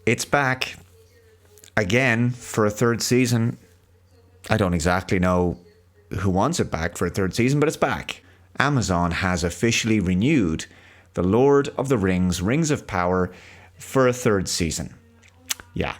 It's back again for a third season. I don't exactly know who wants it back for a third season, but it's back. Amazon has officially renewed The Lord of the Rings, Rings of Power for a third season. Yeah.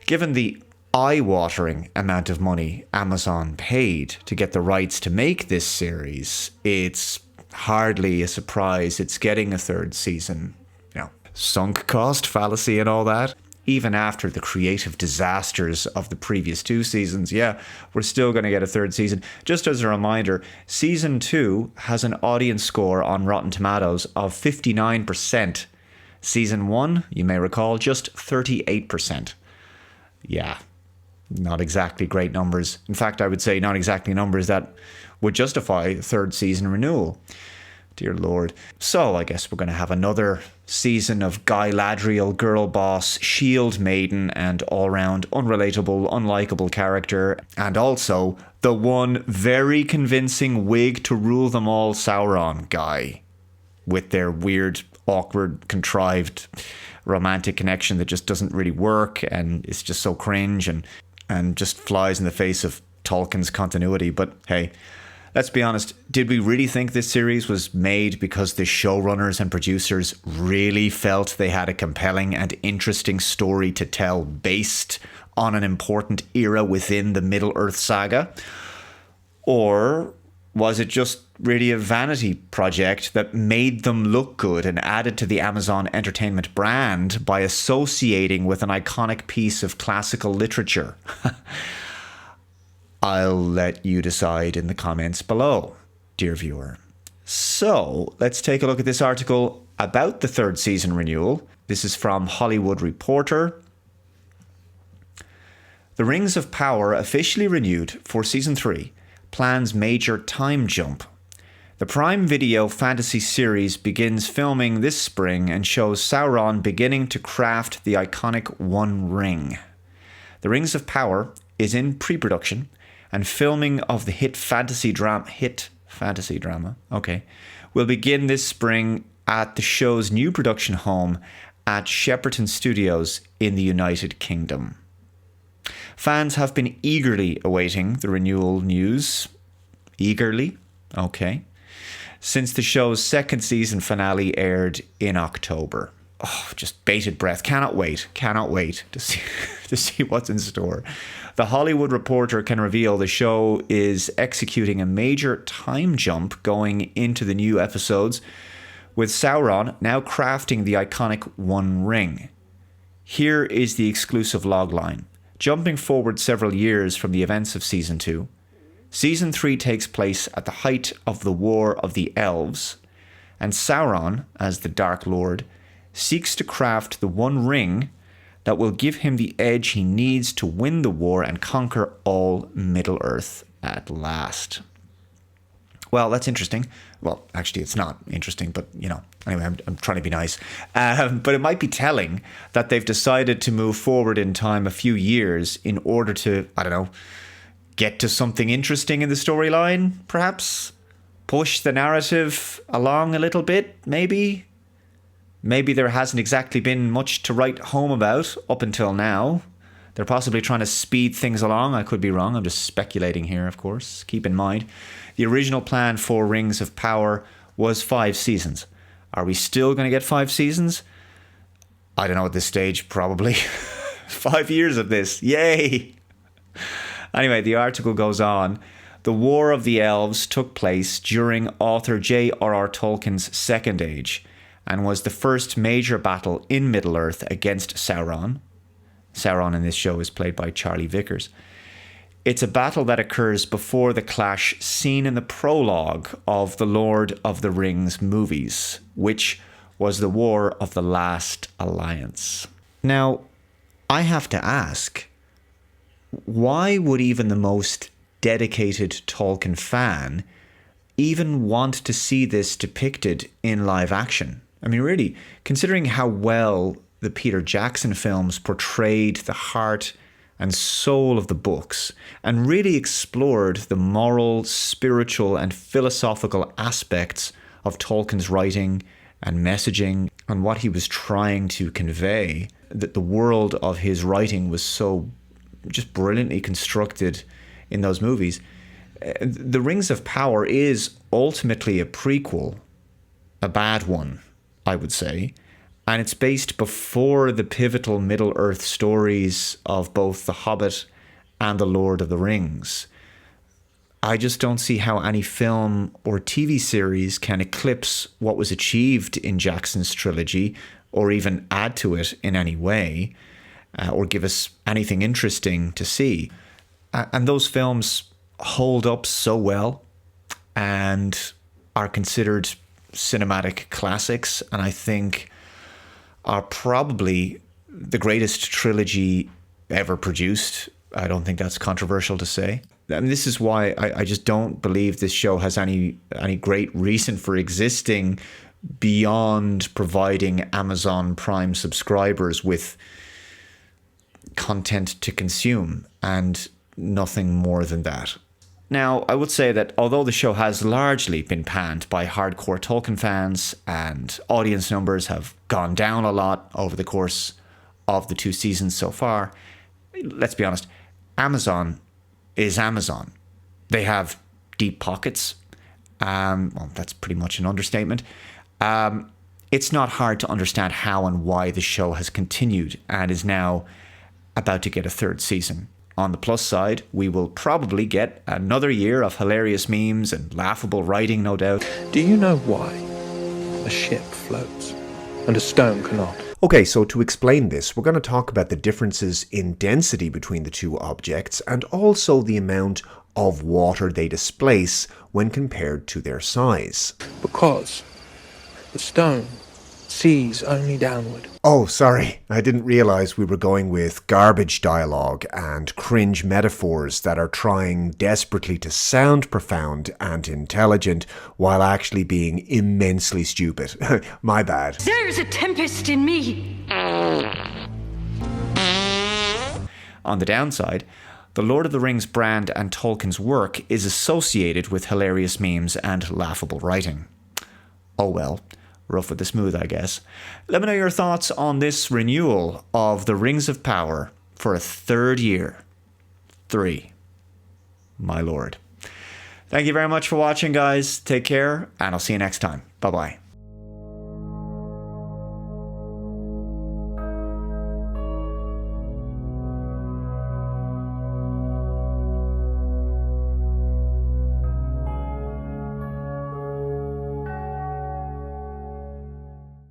Given the eye-watering amount of money Amazon paid to get the rights to make this series, it's hardly a surprise it's getting a third season. You know, sunk cost fallacy and all that. Even after the creative disasters of the previous two seasons, yeah, we're still going to get a third season. Just as a reminder, season 2 has an audience score on Rotten Tomatoes of 59%. Season 1, you may recall, just 38%. Yeah, not exactly great numbers. In fact, I would say not exactly numbers that would justify a third season renewal. Dear Lord. So I guess we're going to have another season of Guy Ladriel, girl boss, shield maiden, and all-round unrelatable, unlikable character. And also the one very convincing wig to rule them all Sauron guy. With their weird, awkward, contrived romantic connection that just doesn't really work and it's just so cringe and just flies in the face of Tolkien's continuity. But hey, let's be honest, did we really think this series was made because the showrunners and producers really felt they had a compelling and interesting story to tell based on an important era within the Middle-earth saga? Or was it just really a vanity project that made them look good and added to the Amazon Entertainment brand by associating with an iconic piece of classical literature? I'll let you decide in the comments below, dear viewer. So, let's take a look at this article about the third season renewal. This is from Hollywood Reporter. The Rings of Power officially renewed for season 3, plans major time jump. The Prime Video fantasy series begins filming this spring and shows Sauron beginning to craft the iconic One Ring. The Rings of Power is in pre-production, and filming of the hit fantasy drama, will begin this spring at the show's new production home at Shepperton Studios in the United Kingdom. Fans have been eagerly awaiting the renewal news. Eagerly? Okay. Since the show's second season finale aired in October. Oh, just bated breath. Cannot wait to see what's in store. The Hollywood Reporter can reveal the show is executing a major time jump going into the new episodes, with Sauron now crafting the iconic One Ring. Here is the exclusive logline. Jumping forward several years from the events of Season 2, Season 3 takes place at the height of the War of the Elves, and Sauron, as the Dark Lord, seeks to craft the One Ring that will give him the edge he needs to win the war and conquer all Middle-earth at last. Well, that's interesting. Well, actually, it's not interesting, but, you know, anyway, I'm trying to be nice. But it might be telling that they've decided to move forward in time a few years in order to, I don't know, get to something interesting in the storyline, perhaps? Push the narrative along a little bit, maybe? Maybe there hasn't exactly been much to write home about up until now. They're possibly trying to speed things along. I could be wrong. I'm just speculating here, of course. Keep in mind, the original plan for Rings of Power was 5 seasons. Are we still going to get 5 seasons? I don't know at this stage, probably. 5 years of this. Yay! Anyway, the article goes on. The War of the Elves took place during author J.R.R. Tolkien's Second Age, and was the first major battle in Middle-earth against Sauron. Sauron in this show is played by Charlie Vickers. It's a battle that occurs before the clash seen in the prologue of the Lord of the Rings movies, which was the War of the Last Alliance. Now, I have to ask, why would even the most dedicated Tolkien fan even want to see this depicted in live action? I mean, really, considering how well the Peter Jackson films portrayed the heart and soul of the books and really explored the moral, spiritual, and philosophical aspects of Tolkien's writing and messaging and what he was trying to convey, that the world of his writing was so just brilliantly constructed in those movies. The Rings of Power is ultimately a prequel, a bad one, I would say, and it's based before the pivotal Middle-earth stories of both The Hobbit and The Lord of the Rings. I just don't see how any film or TV series can eclipse what was achieved in Jackson's trilogy, or even add to it in any way, or give us anything interesting to see. And those films hold up so well and are considered cinematic classics, and I think are probably the greatest trilogy ever produced. I don't think that's controversial to say. And this is why I just don't believe this show has any great reason for existing beyond providing Amazon Prime subscribers with content to consume and nothing more than that. Now, I would say that although the show has largely been panned by hardcore Tolkien fans and audience numbers have gone down a lot over the course of the 2 seasons so far, let's be honest, Amazon is Amazon. They have deep pockets. Well, that's pretty much an understatement. It's not hard to understand how and why the show has continued and is now about to get a 3rd season. On the plus side, we will probably get another year of hilarious memes and laughable writing, no doubt. Do you know why a ship floats and a stone cannot? Okay, so to explain this, we're going to talk about the differences in density between the two objects and also the amount of water they displace when compared to their size. Because the stone sees only downward. Oh, sorry, I didn't realize we were going with garbage dialogue and cringe metaphors that are trying desperately to sound profound and intelligent while actually being immensely stupid. My bad. There's a tempest in me. On the downside, the Lord of the Rings brand and Tolkien's work is associated with hilarious memes and laughable writing. Oh well. Rough with the smooth, I guess. Let me know your thoughts on this renewal of the Rings of Power for a 3rd year. 3. My lord. Thank you very much for watching, guys. Take care, and I'll see you next time. Bye-bye.